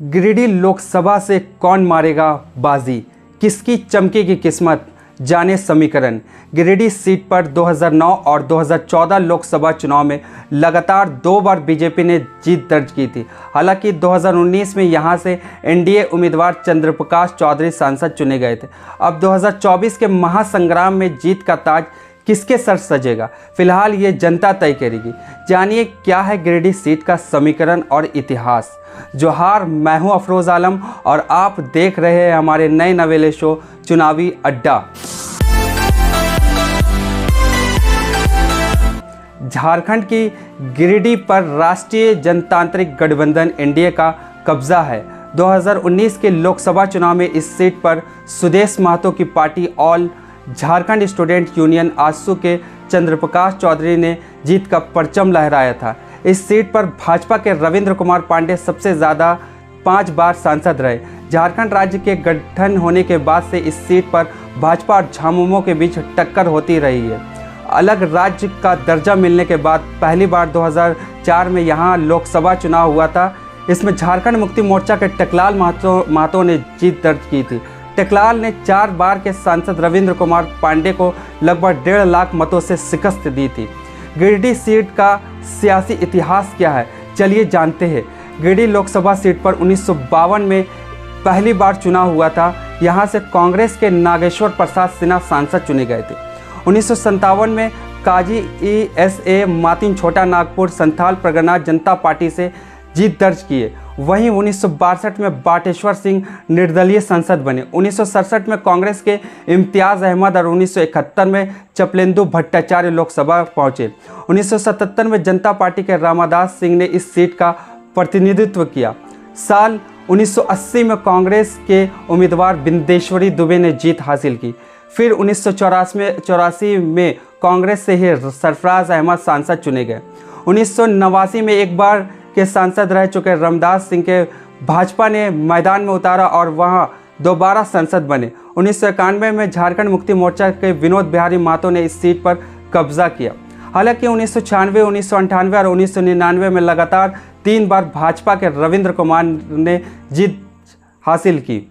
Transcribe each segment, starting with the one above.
गिरिडीह लोकसभा से कौन मारेगा बाजी, किसकी चमकेगी किस्मत, जाने समीकरण। गिरिडीह सीट पर 2009 और 2014 लोकसभा चुनाव में लगातार 2 बार बीजेपी ने जीत दर्ज की थी। हालांकि 2019 में यहां से एनडीए उम्मीदवार चंद्रप्रकाश चौधरी सांसद चुने गए थे। अब 2024 के महासंग्राम में जीत का ताज किसके सर सजेगा, फिलहाल ये जनता तय करेगी। जानिए क्या है गिरिडीह सीट का समीकरण और इतिहास। जोहार, मैं हूं अफरोज आलम और आप देख रहे हैं हमारे नए नवेले शो चुनावी अड्डा। झारखंड की गिरिडीह पर राष्ट्रीय जनतांत्रिक गठबंधन एनडीए का कब्जा है। 2019 के लोकसभा चुनाव में इस सीट पर सुदेश महतो की party all Jharkhand student union AJSU के चंद्रप्रकाश चौधरी ने जीत का परचम लहराया था। इस सीट पर भाजपा के रविंद्र कुमार पांडे सबसे ज़्यादा 5 बार सांसद रहे। झारखंड राज्य के गठन होने के बाद से इस सीट पर भाजपा और झामुमो के बीच टक्कर होती रही है। अलग राज्य का दर्जा मिलने के बाद पहली बार 2004 में यहाँ लोकसभा चुनाव हुआ था। इसमें झारखंड मुक्ति मोर्चा के टेकलाल महतो ने जीत दर्ज की थी। टेकलाल ने 4 बार के सांसद रविंद्र कुमार पांडे को लगभग 1.5 लाख मतों से शिकस्त दी थी। गिरिडीह सीट का सियासी इतिहास क्या है, चलिए जानते हैं। गिरिडीह लोकसभा सीट पर 1952 में पहली बार चुनाव हुआ था। यहाँ से कांग्रेस के नागेश्वर प्रसाद सिन्हा सांसद चुने गए थे। 1957 में काजी ESA मातिन छोटा नागपुर संथाल परगना जनता पार्टी से जीत दर्ज किए। वहीं 1962 में बाटेश्वर सिंह निर्दलीय सांसद बने। 1967 में कांग्रेस के इम्तियाज़ अहमद और 1971 में चपलेंदु भट्टाचार्य लोकसभा पहुंचे। 1977 में जनता पार्टी के रामादास सिंह ने इस सीट का प्रतिनिधित्व किया। साल 1980 में कांग्रेस के उम्मीदवार बिंदेश्वरी दुबे ने जीत हासिल की। फिर 1984 में कांग्रेस से ही सरफराज अहमद सांसद चुने गए। 1989 में एक बार के सांसद रह चुके रामदास सिंह के भाजपा ने मैदान में उतारा और वहां दोबारा सांसद बने। 1991 में झारखंड मुक्ति मोर्चा के विनोद बिहारी महतो ने इस सीट पर कब्जा किया। हालांकि 1996, 1998 और 1999 में लगातार 3 बार भाजपा के रविंद्र कुमार ने जीत हासिल की।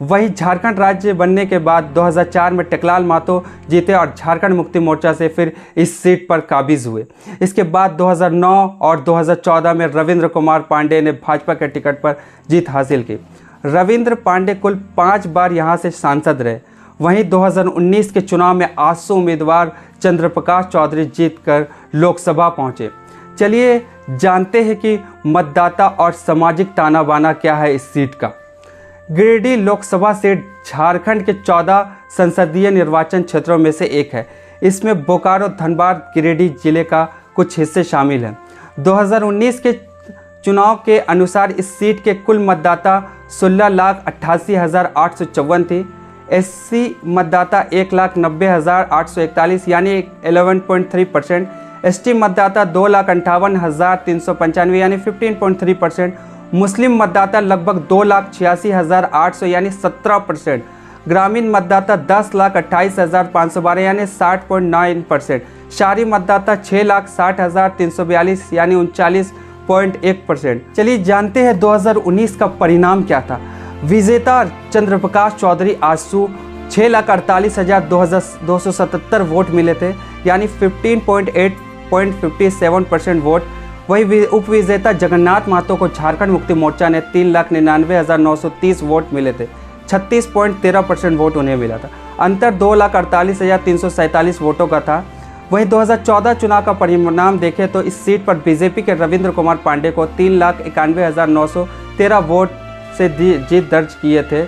वहीं झारखंड राज्य बनने के बाद 2004 में टेकलाल महतो जीते और झारखंड मुक्ति मोर्चा से फिर इस सीट पर काबिज हुए। इसके बाद 2009 और 2014 में रविंद्र कुमार पांडे ने भाजपा के टिकट पर जीत हासिल की। रविंद्र पांडे कुल 5 बार यहां से सांसद रहे। वहीं 2019 के चुनाव में आजसू उम्मीदवार चंद्रप्रकाश चौधरी जीतकर लोकसभा पहुंचे। चलिए जानते हैं कि मतदाता और सामाजिक ताना बाना क्या है इस सीट का। गिरिडीह लोकसभा सीट झारखंड के 14 संसदीय निर्वाचन क्षेत्रों में से एक है। इसमें बोकारो, धनबाद, गिरिडीह जिले का कुछ हिस्से शामिल हैं। 2019 के चुनाव के अनुसार इस सीट के कुल मतदाता 16,88,854 थे। SC मतदाता 1,90,841 यानी 11.3%। ST मतदाता 2,58,395 यानी 15.3%। मुस्लिम मतदाता लगभग 2,86,800 यानी 17%। ग्रामीण मतदाता 10,28,512 यानी 60.9%। शहरी मतदाता 6,60,342 यानी 39.1%। चलिए जानते हैं 2019 का परिणाम क्या था। विजेता चंद्रप्रकाश चौधरी आजसू 6,48,277 वोट मिले थे यानी 15.57% वोट। वही उपविजेता जगन्नाथ महतो को झारखंड मुक्ति मोर्चा ने 3,99,930 वोट मिले थे। 36.13% वोट उन्हें मिला था। अंतर 2,48,347 वोटों का था। वहीं 2014 चुनाव का परिणाम देखें तो इस सीट पर बीजेपी के रविंद्र कुमार पांडे को 3,91,913 वोट से जीत दर्ज किए थे।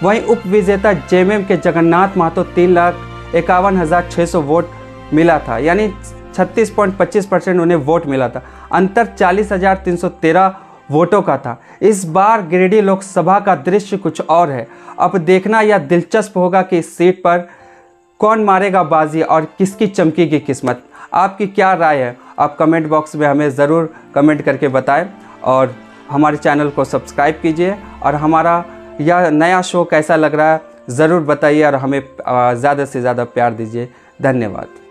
वहीं उपविजेता JMM के जगन्नाथ महतो 3,51,600 वोट मिला था यानी 36.25% उन्हें वोट मिला था। अंतर 40,313 वोटों का था। इस बार गिरिडीह लोकसभा का दृश्य कुछ और है। अब देखना यह दिलचस्प होगा कि इस सीट पर कौन मारेगा बाजी और किसकी चमकेगी किस्मत। आपकी क्या राय है, आप कमेंट बॉक्स में हमें ज़रूर कमेंट करके बताएं और हमारे चैनल को सब्सक्राइब कीजिए और हमारा यह नया शो कैसा लग रहा है ज़रूर बताइए और हमें ज़्यादा से ज़्यादा प्यार दीजिए। धन्यवाद।